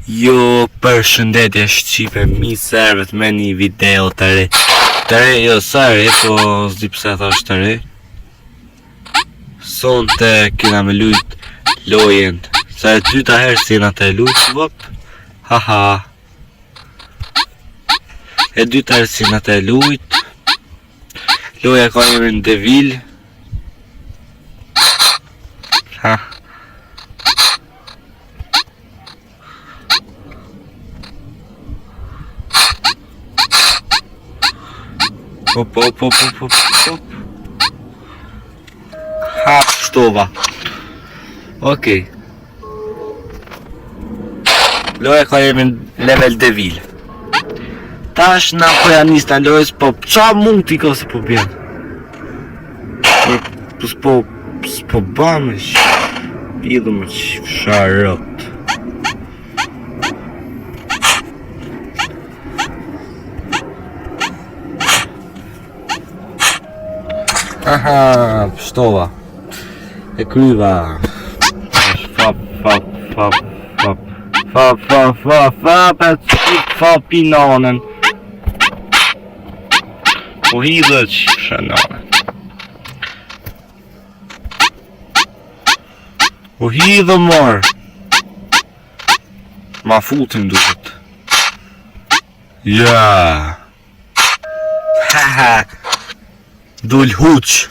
Jo, përshëndetje Shqipe, mi servet me një video të re. Të re, jo sa re, po s'di pse thash të re. Sonte kena me lujt lojen. Sa e dyta herë si jena të lujt, vop. Haha. E dyta herë si jena të lujt. Loja ka njëri në devil. Ha. Hop. Hap shtova. Okej. Loja ka jemi në level devil. Tash na po janë nis në lojës, po qa mund t'i ka se po bjen? S'po banë idhu më sharot. Aha, pështova. E kryva. Fap i nanën. Po hidhe qifësha nanën. Po hidhe marë. Ma futin duhet. Ja. Haha. Dull huq.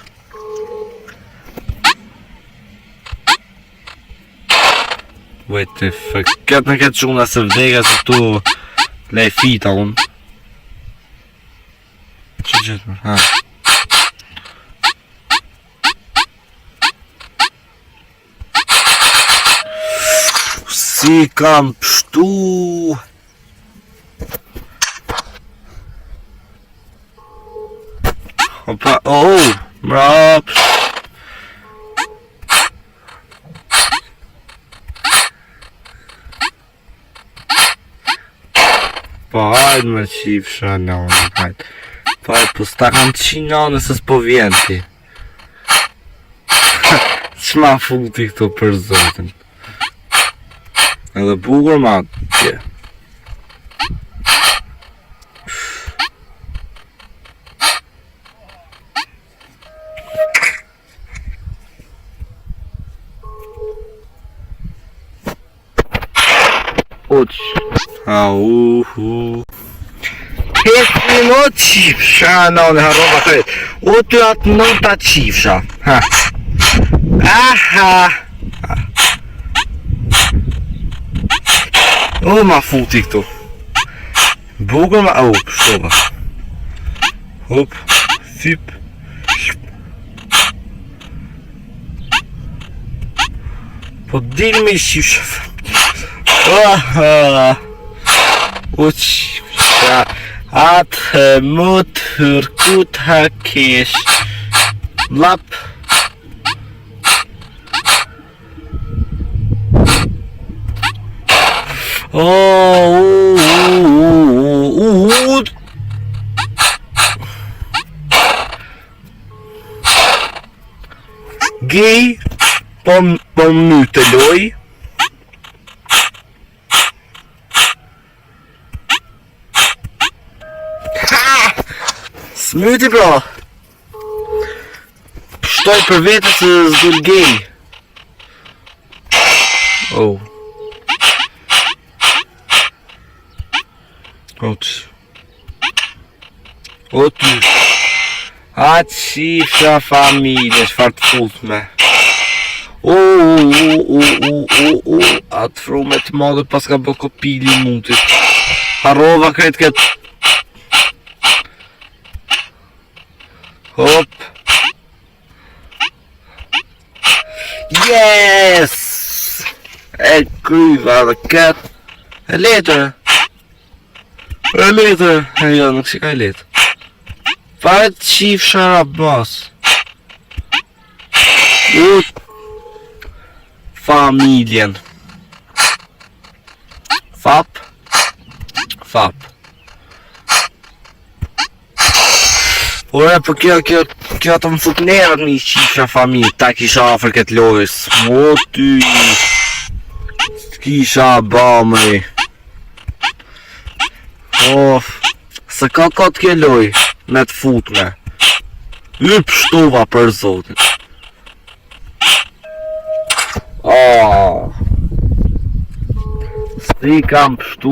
What the fuck. Këtë në këtë quna se vdega se tu le fita unë. Që gjithë më? Ha. Si kam pështu. Opa, mrap. Po hajtë me qifësha nane, hajtë. Po hajtë, po s'ta kam qi nane se s'po vjen ti. Qma futi këto për zotin. Edhe bukur ma tje. Uç. Auhu. 5 minut qifësha, nane harrova kërët. O të atë nënta qifësha. Ha. Aha. O ma futi këtu. Bukur ma, shtova. Hop, fip. Po dilë me qifësha. Uqqa atë më tërkut hakesh lap Gej po më të loj. Smyti pra. Pështoj për vete se s'dull gej. Otë. A qifësha familje, shfar të fullt me. Atë frume të madhe pas ka bë kopili mutit. Harrova kretë këtë. Hop. Yes. E kryva dhe këtë. E letër. E jo, nuk si ka e letër. Fare të qif sharap mas. Familjen. Fap. Ore, për kjo të më fut nerët një qifra familje, ta kisha afer këtë lojës. O ty, kisha ba mëri. Of, se ka t'ke loj me t'futme. Yp shtova për zotin. Sti kam pështu.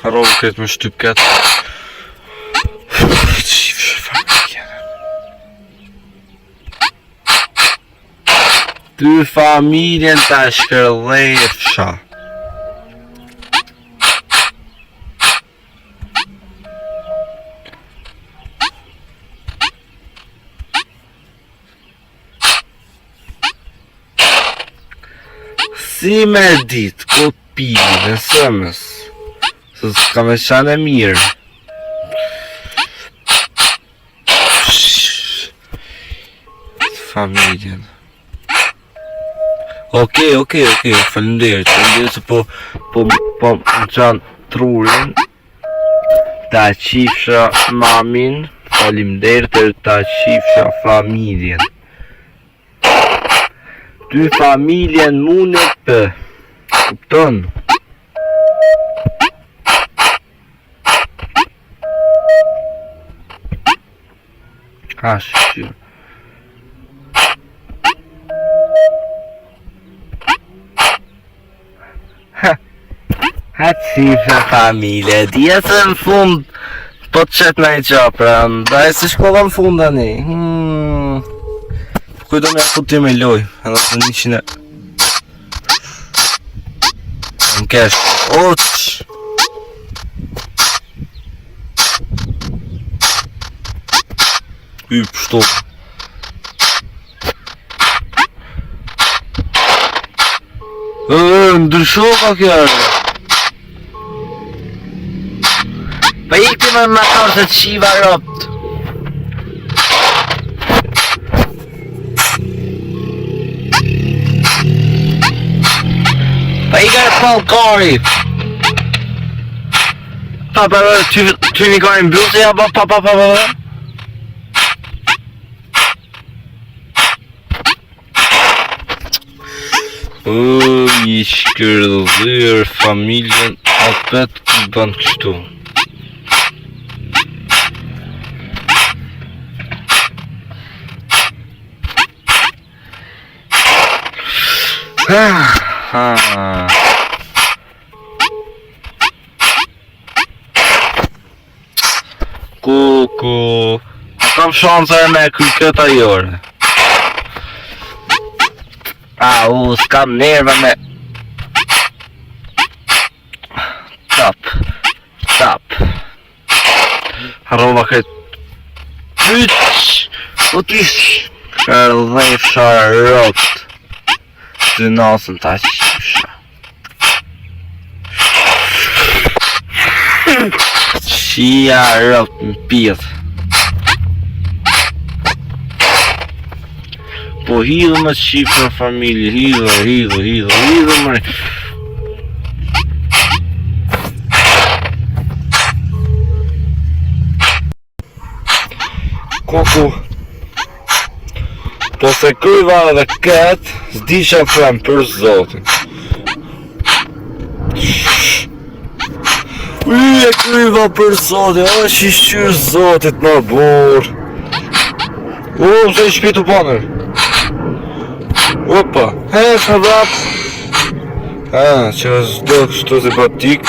Harove këtë me shtyp këtë. Ty familjen ta shkërlefsha. Si me dit, ko pili në sëmës. Se s'ka me qanë e mirë. Familjen. Okej, falenderit se po më qanë trurin. Ta qifsha mamin, falenderit ta qifsha familjen. Ty familjen munet për, kupton? Ashtu. Ha qifra familje, djetë në fund po të qëtë në i qapra, ndaj se shkolla në fund ani. Kujdo me futi me loj, edhe të 100 në kesh. Yp shtop. Ndrysho ka kjare. Pa ikti me më kërë se të shiva ropt. Pa i kërë palkari. Ty një kërë në bluzë, ja pa. I shkërdhër familjen apet ku ban kështu. Kuku, a kam shansa e me kry këta jore. S'kam nerva me... Stop. Harova këtë... O t'ish... Shkërdhefsha ropt. Të nasën ta qifsha. Qia ropt në pjetë. Po hidhë me qifra familje, hidhë mëri. Kuku, po se kryva edhe këtë, s'disha frem për zotin. E kryva për zotin, shishqyr zotit në borë. Se i shpitu panër. Opa, s'ma vrap. Që s'do kështu simpatik.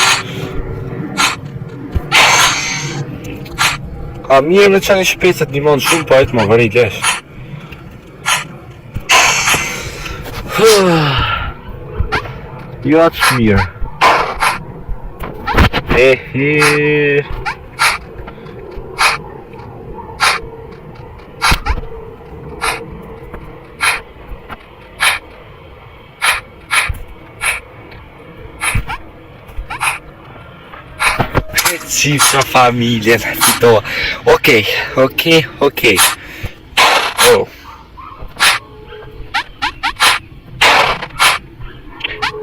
Mirë në qani shpecet një mund shumë, pa e të më vëri lesh. Jo atë shmirë. Qifra familjen, fitoa. Okej.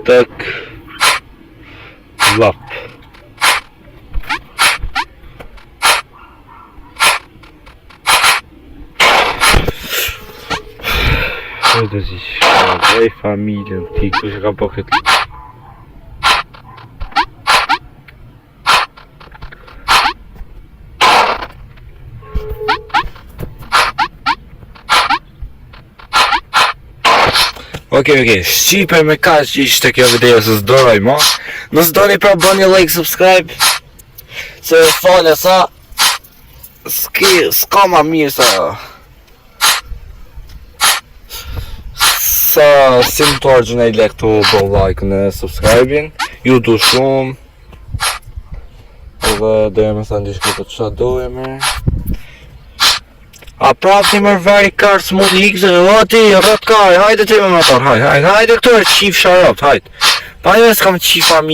Tak. Lap. Hajde si shkoj familjen ti, kush e ka po këtë. Okej, shqipe me kaq ishte kjo video se s'doroj mo. Nëse doni pra bëni like, subscribe. Se fale sa s'ka ma mirë sa si më të argjën e like të bo like në subscribe-in. Ju du shumë. Edhe dhe me sa ndishke të qa dojme. A prap një mërë vari karë së mund i ikse, o ti, rrët kaj, hajde ti me motor, hajde këtore qif sharot, hajde. Pa një s'kam qif fami.